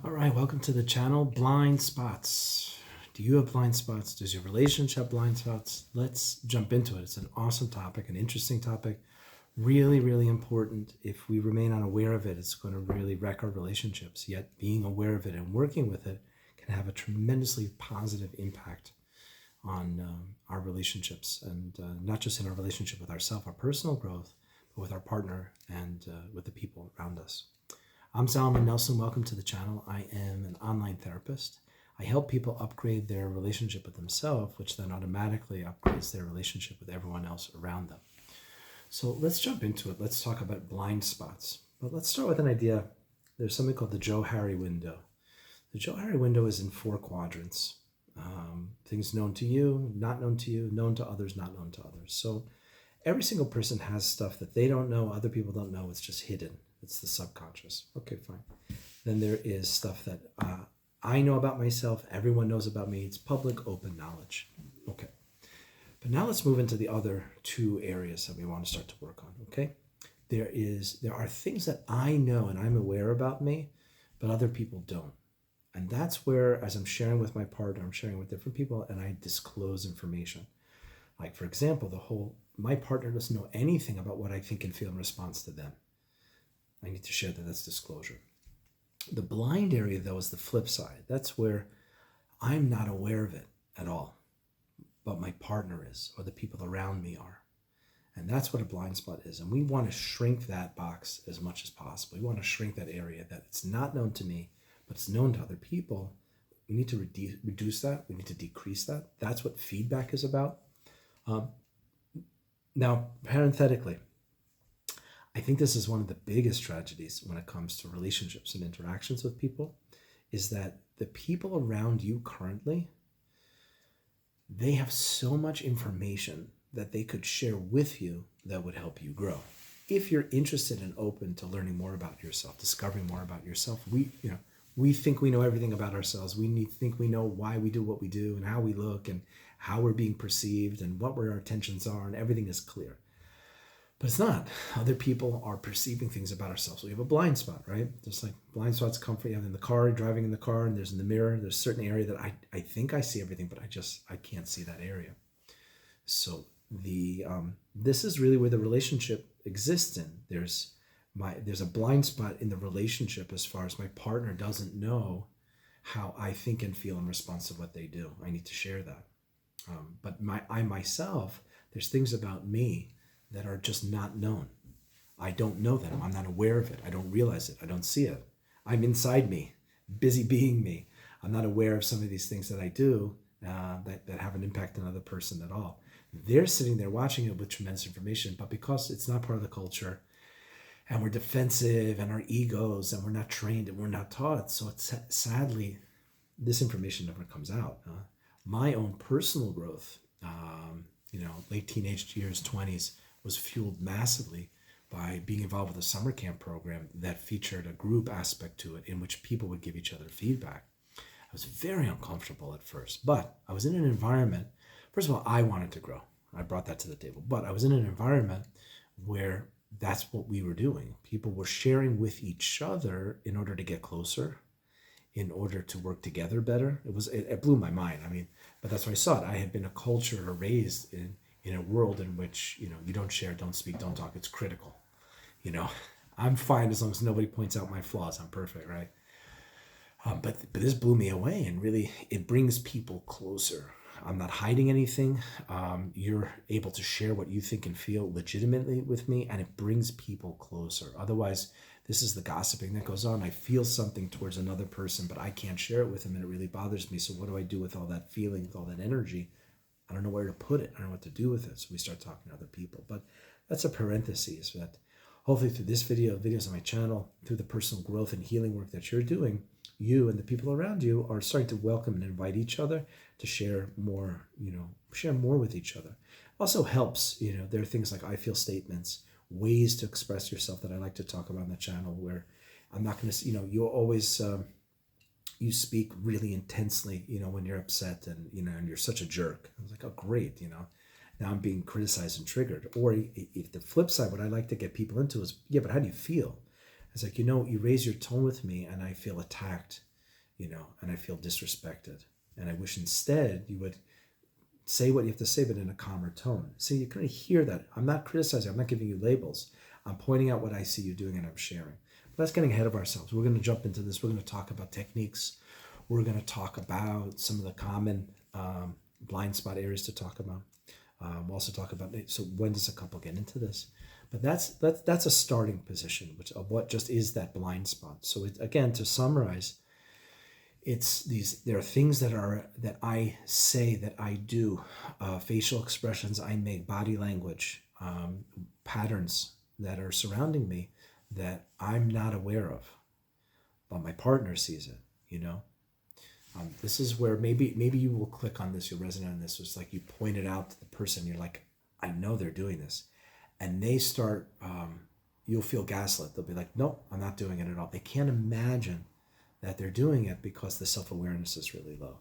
All right, welcome to the channel, Blind Spots. Do you have blind spots? Does your relationship have blind spots? Let's jump into it. It's an awesome topic, an interesting topic, really, really important. If we remain unaware of it, it's going to really wreck our relationships. Yet being aware of it and working with it can have a tremendously positive impact on our relationships, and not just in our relationship with ourselves, our personal growth, but with our partner and with the people around us. I'm Salman Nelson. Welcome to the channel. I am an online therapist. I help people upgrade their relationship with themselves, which then automatically upgrades their relationship with everyone else around them. So let's jump into it. Let's talk about blind spots. But let's start with an idea. There's something called the Johari window. The Johari window is in 4 quadrants. Things known to you, not known to you, known to others, not known to others. So every single person has stuff that they don't know, other people don't know. It's just hidden. It's the subconscious. Okay, fine. Then there is stuff that I know about myself. Everyone knows about me. It's public, open knowledge. Okay. But now let's move into the other 2 areas that we want to start to work on. Okay. There are things that I know and I'm aware about me, but other people don't. And that's where, as I'm sharing with my partner, I'm sharing with different people, and I disclose information. Like, for example, my partner doesn't know anything about what I think and feel in response to them. I need to share that. That's disclosure. The blind area, though, is the flip side. That's where I'm not aware of it at all, but my partner is, or the people around me are. And that's what a blind spot is. And we want to shrink that box as much as possible. We want to shrink that area that it's not known to me, but it's known to other people. We need to reduce that. We need to decrease that. That's what feedback is about. Now, parenthetically, I think this is one of the biggest tragedies when it comes to relationships and interactions with people, is that the people around you currently, they have so much information that they could share with you that would help you grow. If you're interested and open to learning more about yourself, discovering more about yourself, we think we know everything about ourselves. We think we know why we do what we do and how we look and how we're being perceived and what our intentions are, and everything is clear. But it's not. Other people are perceiving things about ourselves. We have a blind spot, right? Just like blind spots come from you in the car, driving in the car, and there's in the mirror, there's a certain area that I think I see everything, but I can't see that area. So this is really where the relationship exists in. There's a blind spot in the relationship as far as my partner doesn't know how I think and feel in response to what they do. I need to share that. But I myself, there's things about me that are just not known. I don't know them. I'm not aware of it. I don't realize it. I don't see it. I'm inside me, busy being me. I'm not aware of some of these things that I do that have an impact on another person at all. They're sitting there watching it with tremendous information, but because it's not part of the culture, and we're defensive, and our egos, and we're not trained, and we're not taught, so it's sadly, this information never comes out. My own personal growth, late teenage years, 20s, was fueled massively by being involved with a summer camp program that featured a group aspect to it in which people would give each other feedback. I was very uncomfortable at first, but I was in an environment, first of all, I wanted to grow. I brought that to the table, but I was in an environment where that's what we were doing. People were sharing with each other in order to get closer, in order to work together better. It blew my mind. But that's why I saw it. I had been a culture or raised in a world in which, you don't share, don't speak, don't talk. It's critical. I'm fine as long as nobody points out my flaws. I'm perfect, right? But this blew me away, and really it brings people closer. I'm not hiding anything. You're able to share what you think and feel legitimately with me, and it brings people closer. Otherwise, this is the gossiping that goes on. I feel something towards another person, but I can't share it with them, and it really bothers me. So what do I do with all that feeling, with all that energy? I don't know where to put it. I don't know what to do with it. So we start talking to other people. But that's a parenthesis that hopefully through this video, videos on my channel, through the personal growth and healing work that you're doing, you and the people around you are starting to welcome and invite each other to share more, share more with each other. Also helps, there are things like I feel statements, ways to express yourself that I like to talk about on the channel, where I'm not going to, you're always, you speak really intensely, when you're upset and, and you're such a jerk. I was like, oh, great, now I'm being criticized and triggered. Or if the flip side, what I like to get people into is, yeah, but how do you feel? It's like, you raise your tone with me and I feel attacked. and I feel disrespected. And I wish instead you would say what you have to say, but in a calmer tone. See, you kind of hear that. I'm not criticizing. I'm not giving you labels. I'm pointing out what I see you doing and I'm sharing. But that's getting ahead of ourselves. We're going to jump into this. We're going to talk about techniques. We're going to talk about some of the common blind spot areas to talk about. We'll also talk about, so when does a couple get into this? But that's a starting position, which of what just is that blind spot. So again, to summarize, there are things that I say, that I do, facial expressions I make, body language, patterns that are surrounding me that I'm not aware of, but my partner sees it. This is where maybe you will click on this, you'll resonate on this. It's like you point it out to the person, you're like, I know they're doing this, and they start, you'll feel gaslit. They'll be like, nope, I'm not doing it at all. They can't imagine that they're doing it because the self-awareness is really low.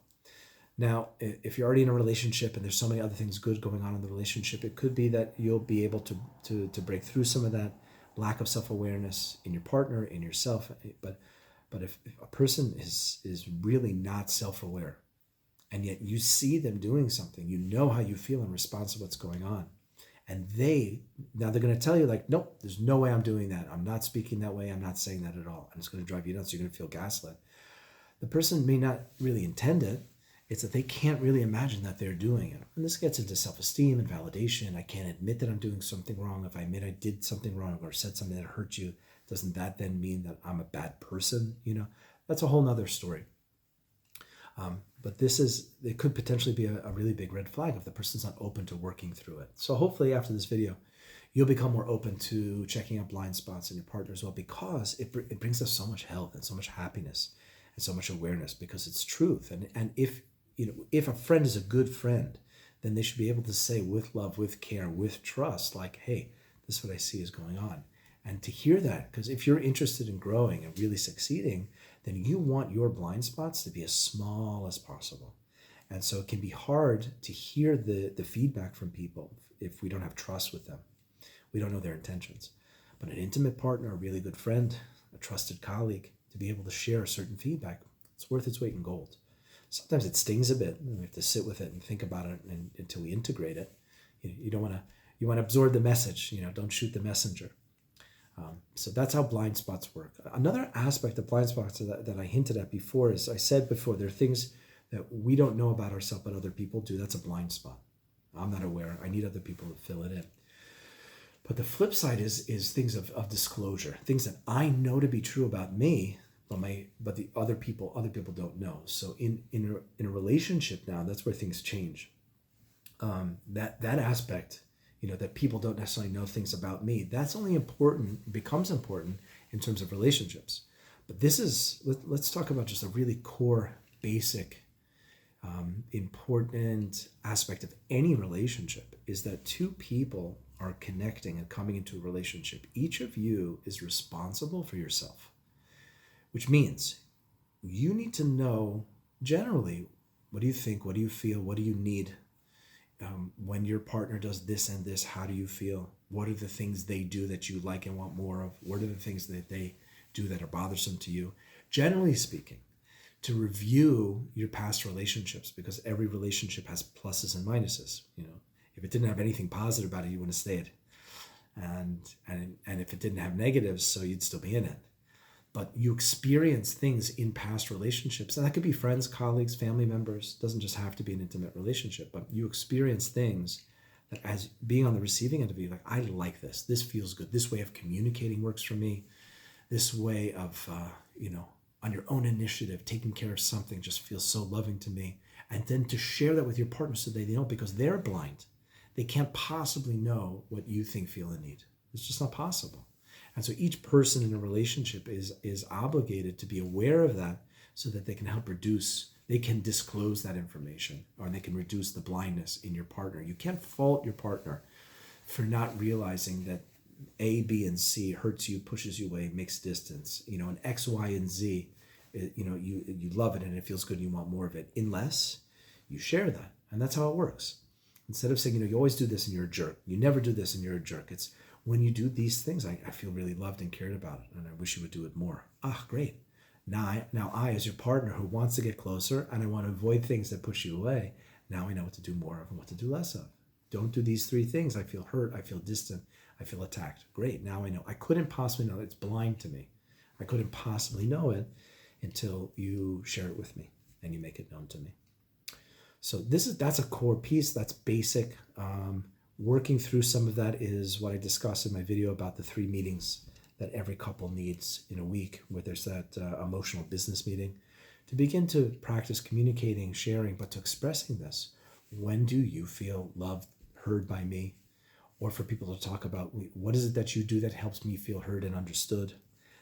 Now, if you're already in a relationship and there's so many other things good going on in the relationship, it could be that you'll be able to break through some of that lack of self-awareness in your partner, in yourself. But if a person is really not self-aware, and yet you see them doing something, you know how you feel in response to what's going on, and they're going to tell you like, nope, there's no way I'm doing that. I'm not speaking that way. I'm not saying that at all. And it's going to drive you nuts. You're going to feel gaslit. The person may not really intend it. It's that they can't really imagine that they're doing it. And this gets into self-esteem and validation. I can't admit that I'm doing something wrong. If I admit I did something wrong or said something that hurt you, doesn't that then mean that I'm a bad person? That's a whole nother story. But it could potentially be a really big red flag if the person's not open to working through it. So hopefully after this video, you'll become more open to checking out blind spots in your partner as well, because it brings us so much health and so much happiness and so much awareness, because it's truth. And if a friend is a good friend, then they should be able to say with love, with care, with trust, like, hey, this is what I see is going on. And to hear that, because if you're interested in growing and really succeeding, then you want your blind spots to be as small as possible. And so it can be hard to hear the feedback from people if we don't have trust with them. We don't know their intentions. But an intimate partner, a really good friend, a trusted colleague, to be able to share certain feedback, it's worth its weight in gold. Sometimes it stings a bit, and we have to sit with it and think about it until we integrate it. You want to absorb the message, don't shoot the messenger. So that's how blind spots work. Another aspect of blind spots that I hinted at before is, I said before, there are things that we don't know about ourselves, but other people do. That's a blind spot. I'm not aware. I need other people to fill it in. But the flip side is things of disclosure, things that I know to be true about me, but the other people don't know. So in a relationship now, that's where things change. That aspect, that people don't necessarily know things about me, that's only becomes important in terms of relationships. But let's talk about just a really core, basic, important aspect of any relationship, is that two people are connecting and coming into a relationship. Each of you is responsible for yourself, which means you need to know generally, what do you think, what do you feel, what do you need? When your partner does this and this, how do you feel? What are the things they do that you like and want more of? What are the things that they do that are bothersome to you? Generally speaking, to review your past relationships, because every relationship has pluses and minuses. If it didn't have anything positive about it, you wouldn't have stayed. And if it didn't have negatives, so you'd still be in it. But you experience things in past relationships, and that could be friends, colleagues, family members. It doesn't just have to be an intimate relationship, but you experience things that, as being on the receiving end of it, you're like, I like this. This feels good. This way of communicating works for me. This way of, on your own initiative, taking care of something just feels so loving to me. And then to share that with your partner so they know, because they're blind. They can't possibly know what you think, feel, and need. It's just not possible. And so each person in a relationship is obligated to be aware of that, so that they can disclose that information, or they can reduce the blindness in your partner. You can't fault your partner for not realizing that A, B, and C hurts you, pushes you away, makes distance. An X, Y, and Z, you love it and it feels good and you want more of it, unless you share that. And that's how it works. Instead of saying, you always do this and you're a jerk. You never do this and you're a jerk. It's, when you do these things, I feel really loved and cared about it, and I wish you would do it more. Ah, great. Now I, as your partner who wants to get closer and I want to avoid things that push you away, now I know what to do more of and what to do less of. Don't do these three things. I feel hurt. I feel distant. I feel attacked. Great. Now I know. I couldn't possibly know. It's blind to me. I couldn't possibly know it until you share it with me and you make it known to me. So that's a core piece. That's basic. Working through some of that is what I discussed in my video about the 3 meetings that every couple needs in a week, where there's that emotional business meeting to begin to practice communicating, sharing, but to expressing this. When do you feel loved, heard by me? Or for people to talk about, what is it that you do that helps me feel heard and understood?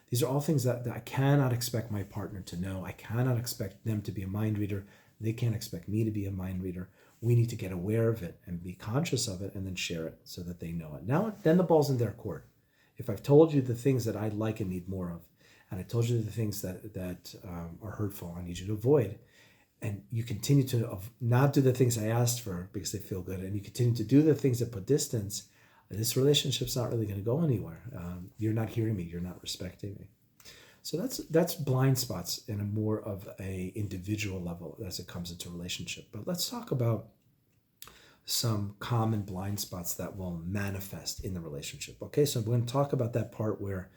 These are all things that I cannot expect my partner to know. I cannot expect them to be a mind reader. They can't expect me to be a mind reader. We need to get aware of it and be conscious of it and then share it so that they know it. Now, then the ball's in their court. If I've told you the things that I like and need more of, and I told you the things that are hurtful, I need you to avoid, and you continue to not do the things I asked for because they feel good, and you continue to do the things that put distance, this relationship's not really going to go anywhere. You're not hearing me. You're not respecting me. So that's blind spots in a more of a individual level as it comes into relationship. But let's talk about some common blind spots that will manifest in the relationship. Okay, so I'm going to talk about that part where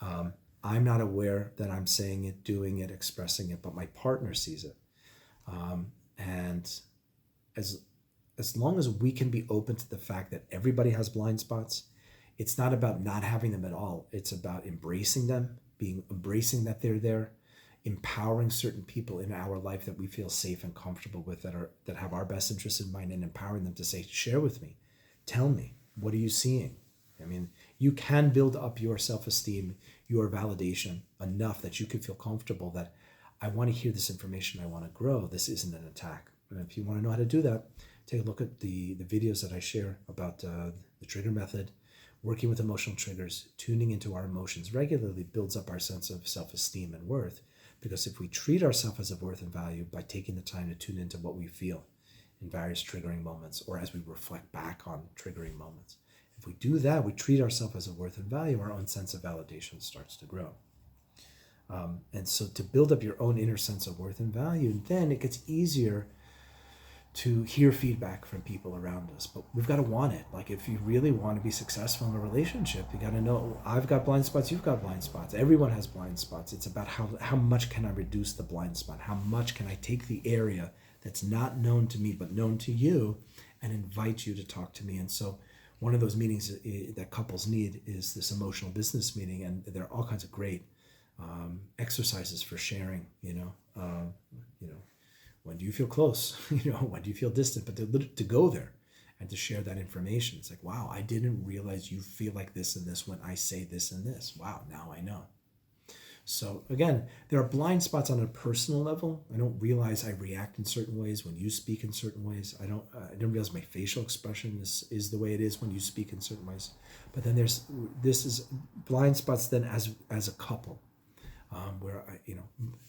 I'm not aware that I'm saying it, doing it, expressing it, but my partner sees it. And as long as we can be open to the fact that everybody has blind spots, it's not about not having them at all. It's about embracing them, embracing that they're there, empowering certain people in our life that we feel safe and comfortable with, that have our best interests in mind, and empowering them to say, share with me, tell me, what are you seeing? I mean, you can build up your self-esteem, your validation enough that you can feel comfortable that I want to hear this information, I want to grow. This isn't an attack. And if you want to know how to do that, take a look at the videos that I share about the trigger method. Working with emotional triggers, tuning into our emotions regularly builds up our sense of self-esteem and worth. Because if we treat ourselves as of worth and value by taking the time to tune into what we feel in various triggering moments, or as we reflect back on triggering moments, if we do that, we treat ourselves as of worth and value, our own sense of validation starts to grow. And so to build up your own inner sense of worth and value, then it gets easier to hear feedback from people around us. But we've got to want it. Like, if you really want to be successful in a relationship, you got to know, I've got blind spots, you've got blind spots, everyone has blind spots. It's about how much can I reduce the blind spot? How much can I take the area that's not known to me but known to you and invite you to talk to me? And so one of those meetings that couples need is this emotional business meeting, and there are all kinds of great exercises for sharing, when do you feel close? When do you feel distant? But to go there and to share that information, it's like, wow, I didn't realize you feel like this and this when I say this and this. Wow, now I know. So again, there are blind spots on a personal level. I don't realize I react in certain ways when you speak in certain ways. I didn't realize my facial expression is the way it is when you speak in certain ways. But then this is blind spots then as a couple. Where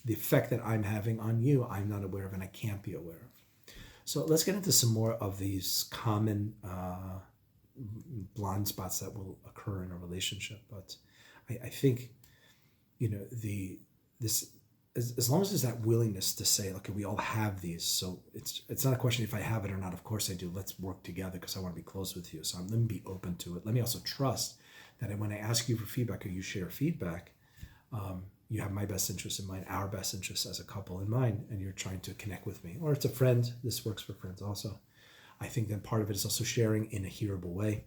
the effect that I'm having on you, I'm not aware of and I can't be aware of. So let's get into some more of these common blind spots that will occur in a relationship. But I think, as long as there's that willingness to say, okay, we all have these. So it's not a question if I have it or not. Of course I do. Let's work together because I want to be close with you. So let me be open to it. Let me also trust that when I ask you for feedback or you share feedback, you have my best interest in mind, our best interest as a couple in mind, and you're trying to connect with me. Or it's a friend. This works for friends also. I think that part of it is also sharing in a hearable way,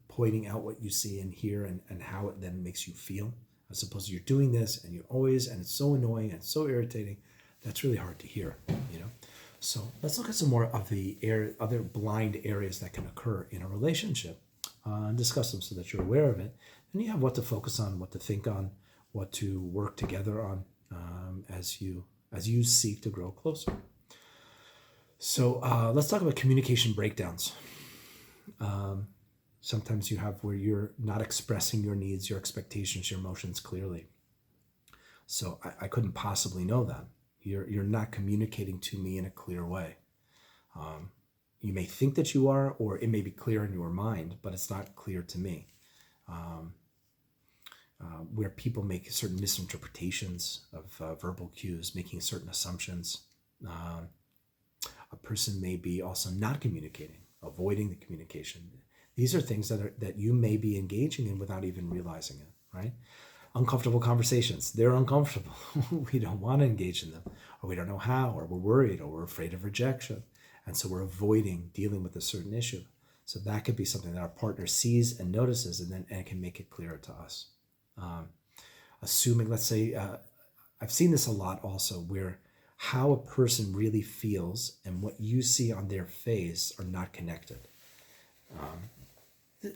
pointing out what you see and hear and how it then makes you feel, as opposed to you're doing this and and it's so annoying and so irritating. That's really hard to hear, So let's look at some more of the other blind areas that can occur in a relationship and discuss them so that you're aware of it. And you have what to focus on, what to think on, what to work together on as you seek to grow closer. So let's talk about communication breakdowns. Sometimes you have where you're not expressing your needs, your expectations, your emotions clearly. So I couldn't possibly know that. You're not communicating to me in a clear way. You may think that you are, or it may be clear in your mind, but it's not clear to me. where people make certain misinterpretations of verbal cues, making certain assumptions. A person may be also not communicating, avoiding the communication. These are things that you may be engaging in without even realizing it, right? Uncomfortable conversations. They're uncomfortable. We don't want to engage in them, or we don't know how, or we're worried, or we're afraid of rejection. And so we're avoiding dealing with a certain issue. So that could be something that our partner sees and notices, and then can make it clearer to us. Assuming, let's say, I've seen this a lot also, where how a person really feels and what you see on their face are not connected.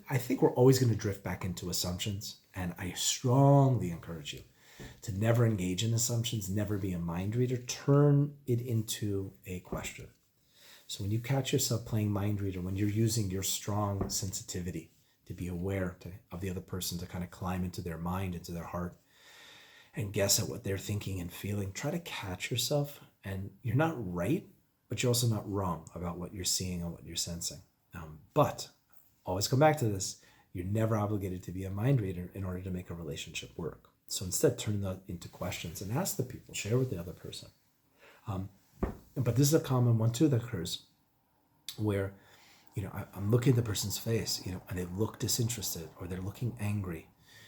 I think we're always going to drift back into assumptions, and I strongly encourage you to never engage in assumptions, never be a mind reader. Turn it into a question. So when you catch yourself playing mind reader, when you're using your strong sensitivity to be aware of the other person, to kind of climb into their mind, into their heart, and guess at what they're thinking and feeling, try to catch yourself. And you're not right, but you're also not wrong about what you're seeing and what you're sensing. But always come back to this. You're never obligated to be a mind reader in order to make a relationship work. So instead, turn that into questions and ask the people, share with the other person. But this is a common one too that occurs where, I'm looking at the person's face, and they look disinterested, or they're looking angry,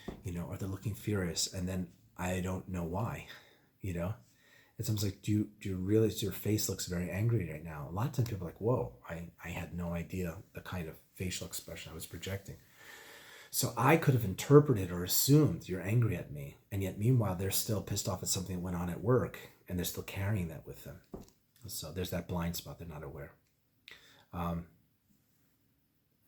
or they're looking furious, and then I don't know why, It's almost like, do you realize your face looks very angry right now? A lot of times people are like, whoa, I had no idea the kind of facial expression I was projecting. So I could have interpreted or assumed you're angry at me, and yet meanwhile they're still pissed off at something that went on at work, and they're still carrying that with them. So there's that blind spot, they're not aware.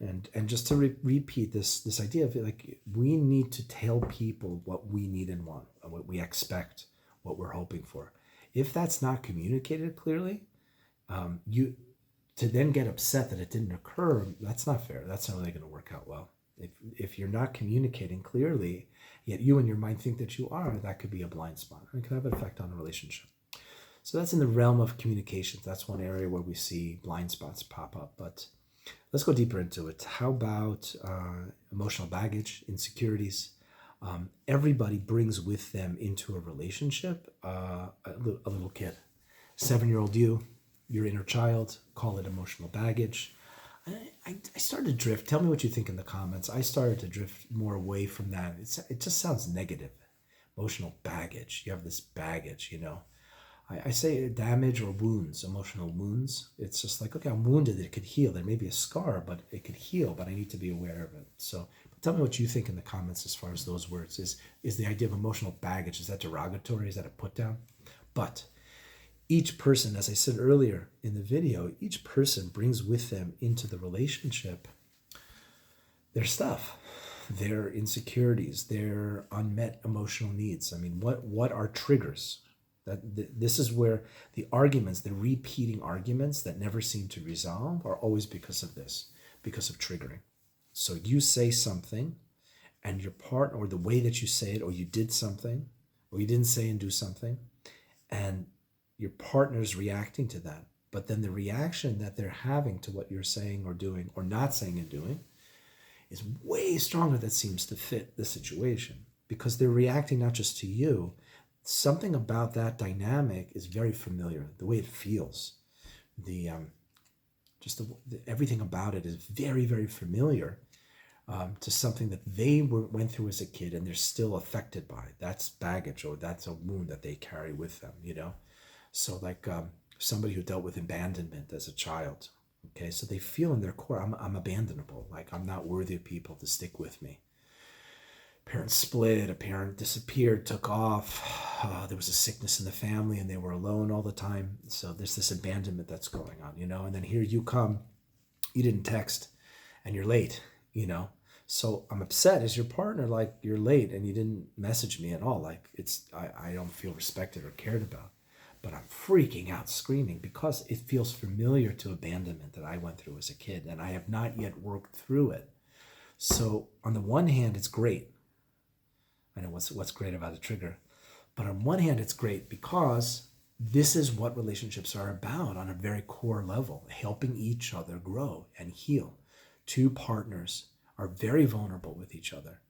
And just to repeat this idea of like, we need to tell people what we need and want, what we expect, what we're hoping for. If that's not communicated clearly, you to then get upset that it didn't occur, that's not fair. That's not really going to work out well. If you're not communicating clearly, yet you and your mind think that you are, that could be a blind spot. It can have an effect on a relationship. So that's in the realm of communications. That's one area where we see blind spots pop up. But let's go deeper into it. How about emotional baggage, insecurities? Everybody brings with them into a relationship a little kid. 7-year-old you, your inner child, call it emotional baggage. I started to drift. Tell me what you think in the comments. I started to drift more away from that. It just sounds negative. Emotional baggage. You have this baggage, I say damage or wounds, emotional wounds. It's just like, okay, I'm wounded. It could heal. There may be a scar, but it could heal, but I need to be aware of it. So tell me what you think in the comments as far as those words. Is the idea of emotional baggage, is that derogatory? Is that a put down? But each person, as I said earlier in the video, each person brings with them into the relationship their stuff, their insecurities, their unmet emotional needs. I mean, what are triggers? This is where the arguments, the repeating arguments that never seem to resolve, are always because of this, because of triggering. So you say something, and your partner, or the way that you say it, or you did something, or you didn't say and do something, and your partner's reacting to that. But then the reaction that they're having to what you're saying or doing, or not saying and doing, is way stronger. That seems to fit the situation, because they're reacting not just to you. Something about that dynamic is very familiar. The way it feels, everything about it is very, very familiar to something that they went through as a kid, and they're still affected by. That's baggage, or that's a wound that they carry with them. So like somebody who dealt with abandonment as a child. Okay, so they feel in their core, I'm abandonable. Like, I'm not worthy of people to stick with me. Parents split, a parent disappeared, took off, there was a sickness in the family, and they were alone all the time. So there's this abandonment that's going on, and then here you come, you didn't text, and you're late, So I'm upset as your partner, like, you're late and you didn't message me at all. Like, I don't feel respected or cared about. But I'm freaking out, screaming, because it feels familiar to abandonment that I went through as a kid, and I have not yet worked through it. So on the one hand, it's great. I know what's great about a trigger. But on one hand, it's great because this is what relationships are about on a very core level, helping each other grow and heal. Two partners are very vulnerable with each other.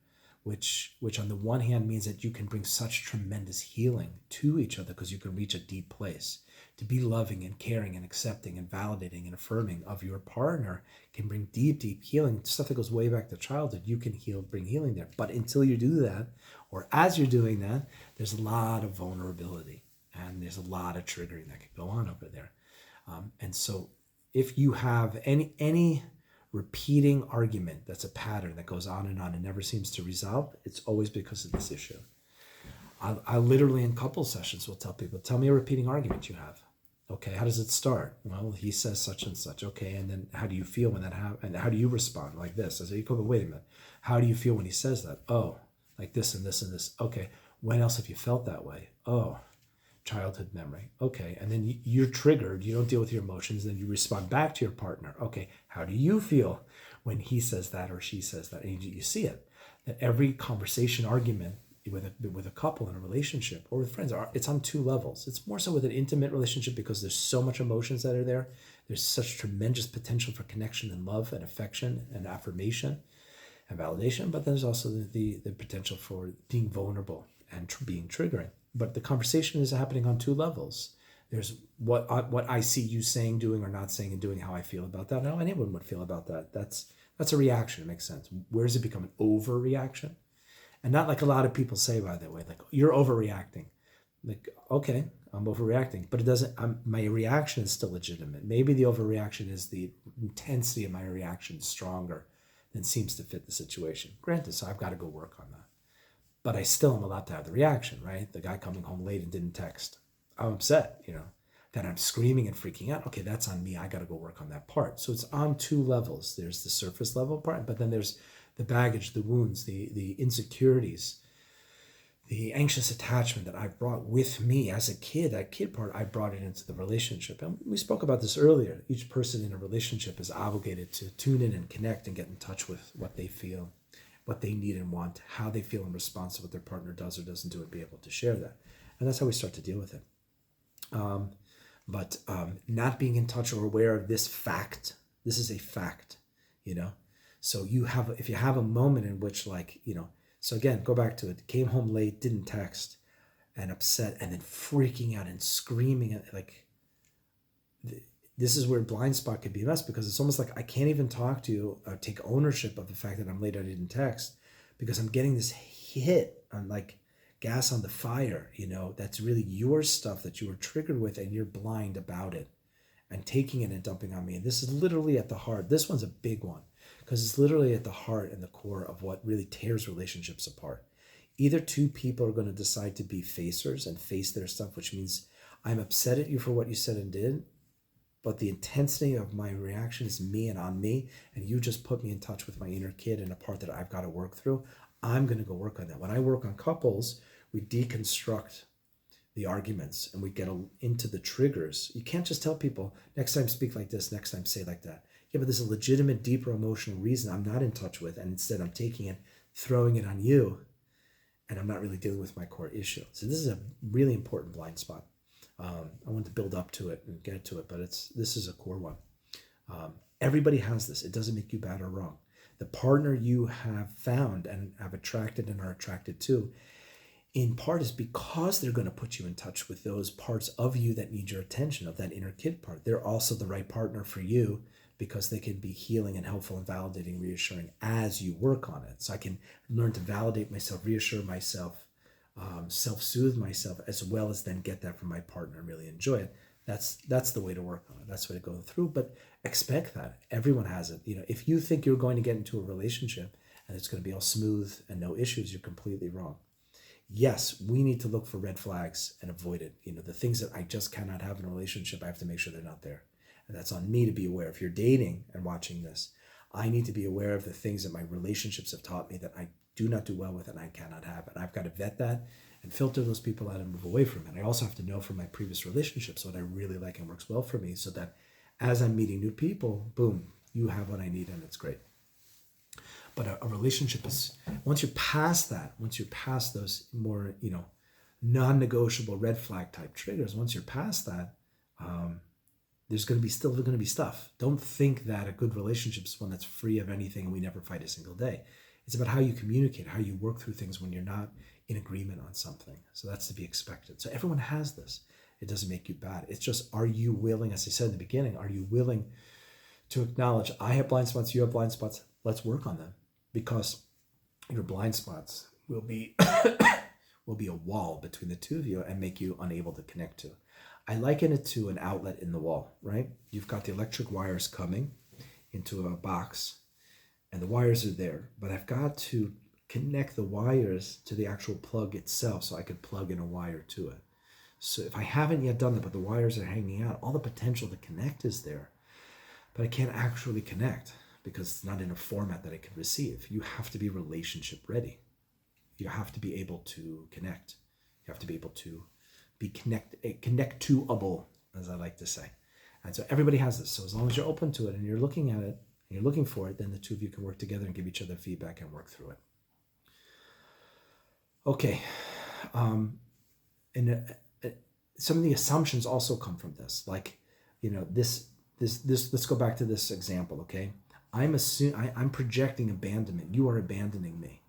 which on the one hand means that you can bring such tremendous healing to each other because you can reach a deep place. To be loving and caring and accepting and validating and affirming of your partner can bring deep, deep healing, stuff that goes way back to childhood. You can bring healing there. But until you do that, or as you're doing that, there's a lot of vulnerability and there's a lot of triggering that can go on over there. And so if you have any repeating argument that's a pattern that goes on and never seems to resolve, it's always because of this issue. I literally in couple sessions will tell people, tell me a repeating argument you have. Okay, how does it start? Well, he says such and such. Okay, and then how do you feel when that happens? And how do you respond? Like this. I say, wait a minute. How do you feel when he says that? Oh, like this and this and this. Okay, when else have you felt that way? Oh, childhood memory. Okay, and then you're triggered. You don't deal with your emotions. Then you respond back to your partner. Okay, how do you feel when he says that or she says that? And you see it. That every conversation, argument, with a couple in a relationship or with friends, it's on two levels. It's more so with an intimate relationship because there's so much emotions that are there. There's such tremendous potential for connection and love and affection and affirmation and validation. But there's also the potential for being vulnerable and being triggering. But the conversation is happening on two levels. There's what I see you saying, doing, or not saying and doing, how I feel about that. How anyone would feel about that. That's a reaction. It makes sense. Where does it become an overreaction? And not like a lot of people say, by the way, like, you're overreacting. Like, okay, I'm overreacting, but it doesn't, my reaction is still legitimate. Maybe the overreaction is the intensity of my reaction stronger than seems to fit the situation. Granted, so I've got to go work on that. But I still am allowed to have the reaction, right? The guy coming home late and didn't text. I'm upset, that I'm screaming and freaking out. Okay, that's on me. I got to go work on that part. So it's on two levels. There's the surface level part, but then there's the baggage, the wounds, the insecurities, the anxious attachment that I've brought with me as a kid. That kid part, I brought it into the relationship. And we spoke about this earlier. Each person in a relationship is obligated to tune in and connect and get in touch with what they feel, what they need and want, how they feel in response to what their partner does or doesn't do, and be able to share that. And that's how we start to deal with it. But not being in touch or aware of this fact, this is a fact, So if you have a moment in which, so again, go back to it, came home late, didn't text, and upset, and then freaking out and screaming, this is where blind spot could be messed, because it's almost like I can't even talk to you or take ownership of the fact that I'm late, I didn't text, because I'm getting this hit on like gas on the fire, that's really your stuff that you were triggered with, and you're blind about it and taking it and dumping on me. And this is literally at the heart. This one's a big one, because it's literally at the heart and the core of what really tears relationships apart. Either two people are going to decide to be facers and face their stuff, which means I'm upset at you for what you said and did, but the intensity of my reaction is me and on me, and you just put me in touch with my inner kid and a part that I've got to work through. I'm going to go work on that. When I work on couples, we deconstruct the arguments and we get into the triggers. You can't just tell people, next time speak like this, next time say like that. Yeah, but there's a legitimate, deeper emotional reason I'm not in touch with, and instead I'm taking it, throwing it on you, and I'm not really dealing with my core issue. So this is a really important blind spot. I want to build up to it and get to it, but this is a core one. Everybody has this. It doesn't make you bad or wrong. The partner you have found and have attracted and are attracted to, in part, is because they're going to put you in touch with those parts of you that need your attention, of that inner kid part. They're also the right partner for you because they can be healing and helpful and validating, reassuring as you work on it. So I can learn to validate myself, reassure myself, self-soothe myself, as well as then get that from my partner and really enjoy it. That's the way to work on it. That's the way to go through. But expect that. Everyone has it. If you think you're going to get into a relationship and it's going to be all smooth and no issues, you're completely wrong. Yes, we need to look for red flags and avoid it. The things that I just cannot have in a relationship, I have to make sure they're not there. And that's on me to be aware. If you're dating and watching this, I need to be aware of the things that my relationships have taught me that I do not do well with and I cannot have. And I've got to vet that and filter those people out and move away from it. I also have to know from my previous relationships what I really like and works well for me, so that as I'm meeting new people, boom, you have what I need and it's great. But a relationship is, once you're past that, once you're past those more, non-negotiable red flag type triggers, once you're past that, there's going to be stuff. Don't think that a good relationship is one that's free of anything and we never fight a single day. It's about how you communicate, how you work through things when you're not in agreement on something. So that's to be expected. So everyone has this. It doesn't make you bad. It's just, are you willing, as I said in the beginning, are you willing to acknowledge, I have blind spots, you have blind spots, let's work on them, because your blind spots will be will be a wall between the two of you and make you unable to connect to. I liken it to an outlet in the wall, right? You've got the electric wires coming into a box and the wires are there, but I've got to connect the wires to the actual plug itself so I could plug in a wire to it. So if I haven't yet done that, but the wires are hanging out, all the potential to connect is there, but I can't actually connect because it's not in a format that I can receive. You have to be relationship ready. You have to be able to connect. You have to be able to be connectable, as I like to say. And so everybody has this. So as long as you're open to it and you're looking at it and you're looking for it, then the two of you can work together and give each other feedback and work through it. Okay. Some of the assumptions also come from this. Like, this. Let's go back to this example. Okay. I'm projecting abandonment. You are abandoning me.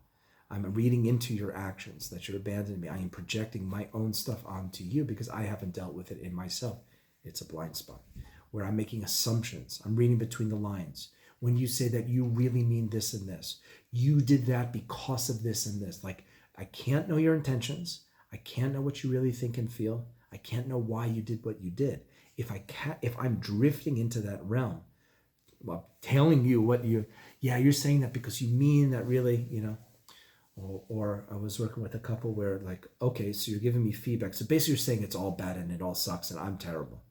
I'm reading into your actions that you're abandoning me. I am projecting my own stuff onto you because I haven't dealt with it in myself. It's a blind spot where I'm making assumptions. I'm reading between the lines. When you say that you really mean this and this, you did that because of this and this. Like, I can't know your intentions. I can't know what you really think and feel. I can't know why you did what you did. If I'm drifting into that realm, well, telling you what you're saying that because you mean that really, or I was working with a couple where like, okay, so you're giving me feedback. So basically you're saying it's all bad and it all sucks and I'm terrible.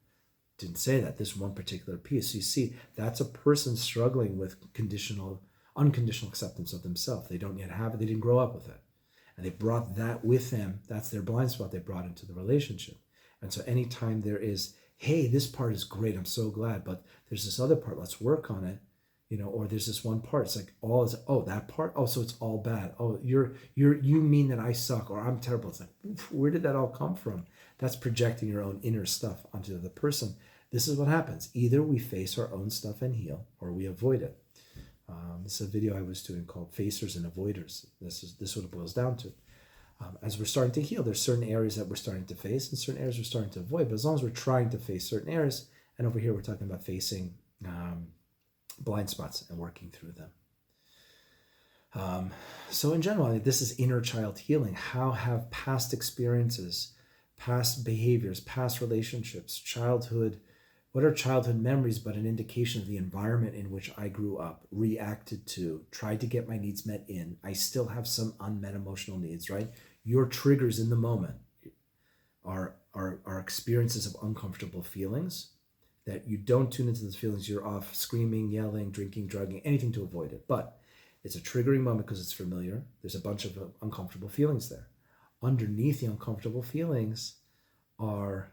Didn't say that, this one particular piece. So you see, that's a person struggling with unconditional acceptance of themselves. They don't yet have it. They didn't grow up with it. And they brought that with them. That's their blind spot they brought into the relationship. And so anytime there is, hey, this part is great, I'm so glad, but there's this other part, let's work on it. Or there's this one part. It's like that part. Oh, so it's all bad. Oh, you mean that I suck or I'm terrible. It's like, where did that all come from? That's projecting your own inner stuff onto the other person. This is what happens. Either we face our own stuff and heal, or we avoid it. This is a video I was doing called Facers and Avoiders. This is what it boils down to. As we're starting to heal, there's certain areas that we're starting to face and certain areas we're starting to avoid. But as long as we're trying to face certain areas, and over here we're talking about facing blind spots and working through them. So in general, this is inner child healing. How have past experiences, past behaviors, past relationships, childhood, what are childhood memories but an indication of the environment in which I grew up, reacted to, tried to get my needs met in? I still have some unmet emotional needs, right? Your triggers in the moment are experiences of uncomfortable feelings that you don't tune into those feelings. You're off screaming, yelling, drinking, drugging, anything to avoid it. But it's a triggering moment because it's familiar. There's a bunch of uncomfortable feelings there. Underneath the uncomfortable feelings are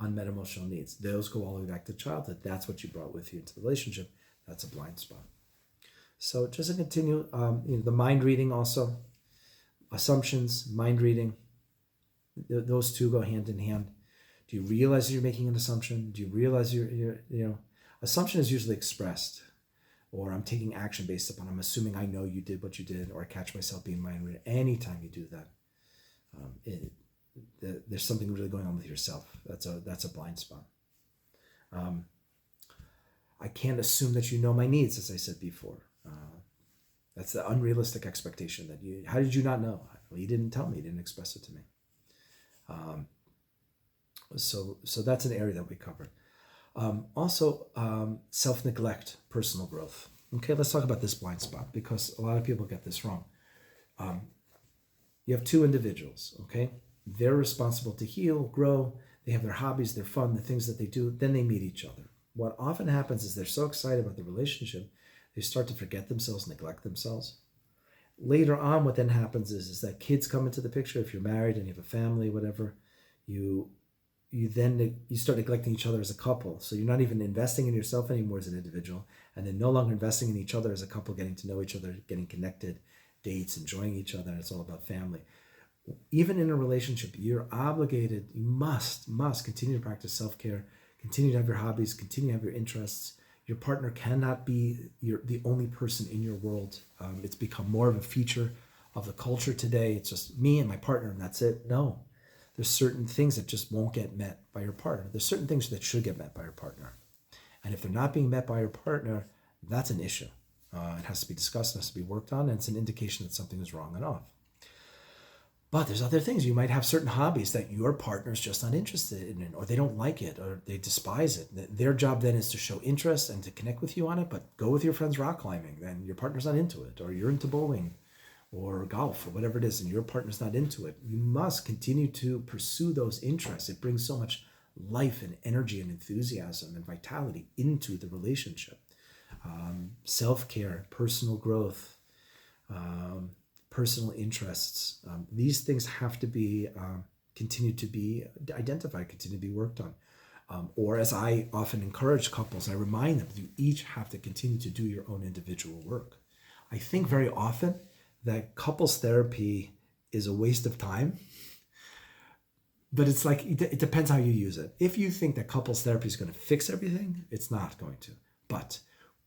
unmet emotional needs. Those go all the way back to childhood. That's what you brought with you into the relationship. That's a blind spot. So just to continue, the mind reading also, assumptions, mind reading, those two go hand in hand. Do you realize you're making an assumption? Do you realize assumption is usually expressed, or I'm taking action based upon, I'm assuming I know you did what you did, or I catch myself being mind reading. Anytime you do that, there's something really going on with yourself. That's a blind spot. I can't assume that you know my needs, as I said before. That's the unrealistic expectation that how did you not know? Well, you didn't tell me, you didn't express it to me. So that's an area that we covered. Also, self-neglect, personal growth. Okay, let's talk about this blind spot because a lot of people get this wrong. You have two individuals, okay? They're responsible to heal, grow. They have their hobbies, their fun, the things that they do. Then they meet each other. What often happens is they're so excited about the relationship, they start to forget themselves, neglect themselves. Later on, what then happens is that kids come into the picture. If you're married and you have a family, whatever, you start neglecting each other as a couple. So you're not even investing in yourself anymore as an individual, and then no longer investing in each other as a couple, getting to know each other, getting connected, dates, enjoying each other, and it's all about family. Even in a relationship, you're obligated, you must continue to practice self-care, continue to have your hobbies, continue to have your interests. Your partner cannot be the only person in your world. It's become more of a feature of the culture today. It's just me and my partner, and that's it. No, there's certain things that just won't get met by your partner. There's certain things that should get met by your partner. And if they're not being met by your partner, that's an issue. It has to be discussed, it has to be worked on, and it's an indication that something is wrong and off. But there's other things. You might have certain hobbies that your partner's just not interested in, or they don't like it, or they despise it. Their job then is to show interest and to connect with you on it, but go with your friends rock climbing, then your partner's not into it, or you're into bowling or golf or whatever it is, and your partner's not into it. You must continue to pursue those interests. It brings so much life and energy and enthusiasm and vitality into the relationship. Self-care, personal growth, personal interests. These things have to be continue to be identified, continue to be worked on. Or as I often encourage couples, I remind them, you each have to continue to do your own individual work. I think very often that couples therapy is a waste of time, but it's like, it depends how you use it. If you think that couples therapy is going to fix everything, it's not going to. But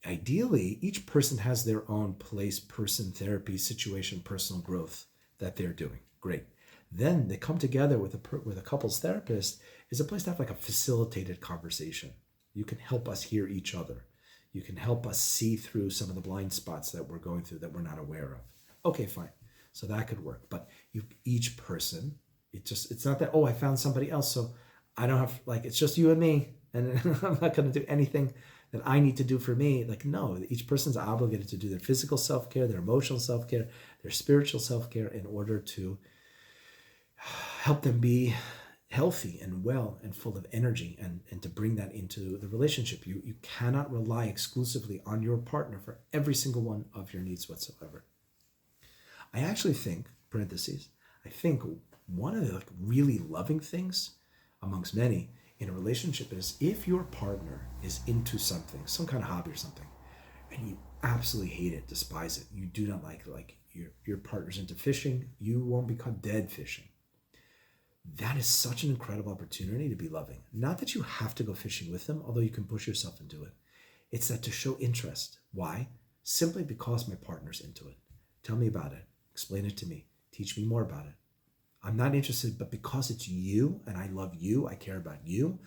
ideally, each person has their own place, person, therapy, situation, personal growth that they're doing. Great. Then they come together with a couples therapist is a place to have like a facilitated conversation. You can help us hear each other. You can help us see through some of the blind spots that we're going through that we're not aware of. Okay, fine. So that could work. But each person, it's not that, oh, I found somebody else, so I don't have, like, it's just you and me, and I'm not going to do anything that I need to do for me. Like, no, each person's obligated to do their physical self-care, their emotional self-care, their spiritual self-care in order to help them be healthy and well and full of energy, and to bring that into the relationship. You cannot rely exclusively on your partner for every single one of your needs whatsoever. I actually think, parentheses, I think one of the really loving things amongst many in a relationship is if your partner is into something, some kind of hobby or something, and you absolutely hate it, despise it, you do not like your partner's into fishing, you won't be caught dead fishing. That is such an incredible opportunity to be loving. Not that you have to go fishing with them, although you can push yourself into it. It's that to show interest. Why? Simply because my partner's into it. Tell me about it. Explain it to me. Teach me more about it. I'm not interested, but because it's you and I love you, I care about you,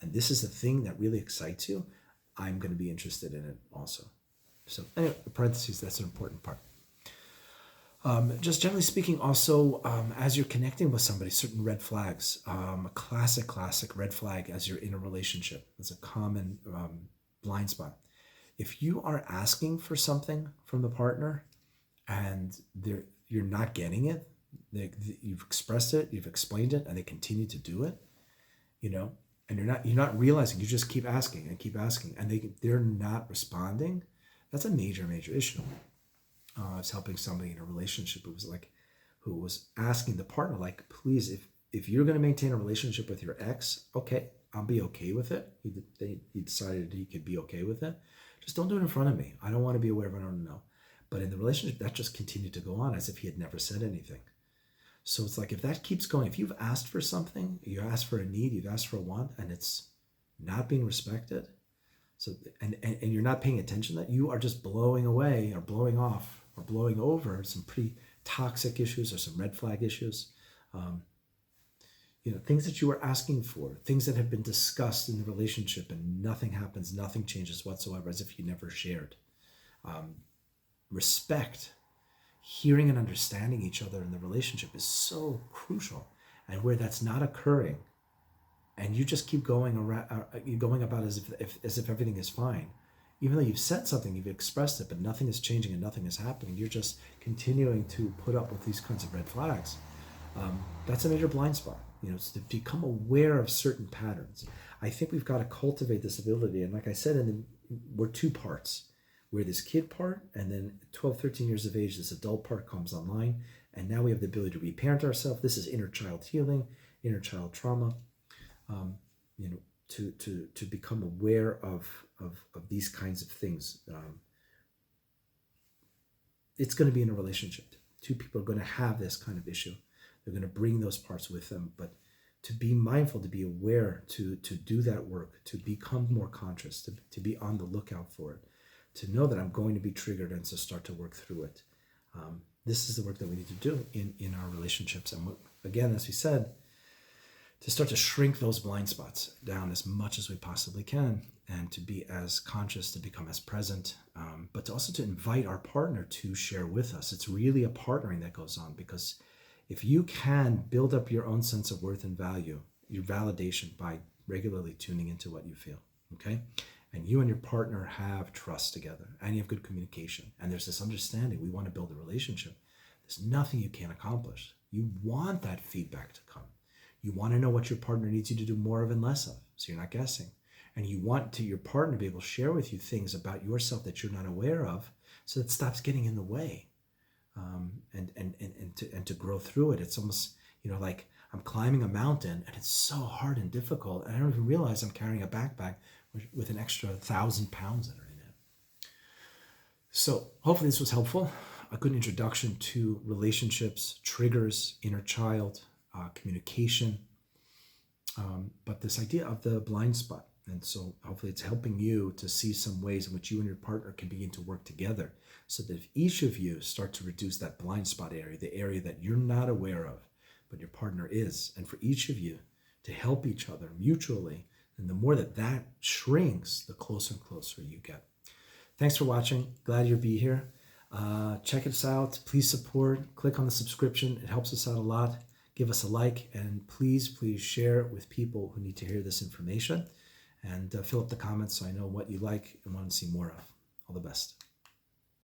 and this is the thing that really excites you, I'm going to be interested in it also. So anyway, parentheses, that's an important part. Just generally speaking, also, as you're connecting with somebody, certain red flags, a classic red flag as you're in a relationship. It's a common blind spot. If you are asking for something from the partner and you're not getting it, you've expressed it, you've explained it, and they continue to do it, and you're not realizing, you just keep asking, and they're not responding. That's a major issue. I was helping somebody in a relationship who was asking the partner, like, please, if you're going to maintain a relationship with your ex, okay, I'll be okay with it. He decided he could be okay with it. Just don't do it in front of me. I don't want to be aware of it. I don't know. But in the relationship, that just continued to go on as if he had never said anything. So it's like, if that keeps going, if you've asked for something, you asked for a need, you've asked for a want, and it's not being respected, so and you're not paying attention, that you are just blowing away or blowing off or blowing over some pretty toxic issues or some red flag issues. Things that you were asking for, things that have been discussed in the relationship, and nothing happens, nothing changes whatsoever, as if you never shared. Respect, hearing and understanding each other in the relationship is so crucial. And where that's not occurring, and you just keep going about as if everything is fine, even though you've said something, you've expressed it, but nothing is changing and nothing is happening, you're just continuing to put up with these kinds of red flags. That's a major blind spot. It's to become aware of certain patterns. I think we've got to cultivate this ability. And like I said, we're two parts. We're this kid part, and then 12, 13 years of age, this adult part comes online. And now we have the ability to reparent ourselves. This is inner child healing, inner child trauma. To become aware of these kinds of things. It's going to be in a relationship. Two people are going to have this kind of issue. They're going to bring those parts with them, but to be mindful, to be aware, to do that work, to become more conscious, to be on the lookout for it, to know that I'm going to be triggered and to start to work through it. This is the work that we need to do in our relationships. And again, as we said, to start to shrink those blind spots down as much as we possibly can, and to be as conscious, to become as present, but to also to invite our partner to share with us. It's really a partnering that goes on, because if you can build up your own sense of worth and value, your validation by regularly tuning into what you feel, okay? And you and your partner have trust together, and you have good communication, and there's this understanding, we want to build a relationship. There's nothing you can't accomplish. You want that feedback to come. You want to know what your partner needs you to do more of and less of, so you're not guessing. And you want your partner to be able to share with you things about yourself that you're not aware of, so it stops getting in the way. And to grow through it. It's almost, like I'm climbing a mountain and it's so hard and difficult, and I don't even realize I'm carrying a backpack with an extra 1,000 pounds underneath it. So hopefully this was helpful. A good introduction to relationships, triggers, inner child, communication, but this idea of the blind spot. And so hopefully it's helping you to see some ways in which you and your partner can begin to work together, so that if each of you start to reduce that blind spot area, the area that you're not aware of, but your partner is, and for each of you to help each other mutually, and the more that shrinks, the closer and closer you get. Thanks for watching. Glad you'll be here. Check us out. Please support. Click on the subscription. It helps us out a lot. Give us a like, and please share it with people who need to hear this information. And fill up the comments so I know what you like and want to see more of. All the best.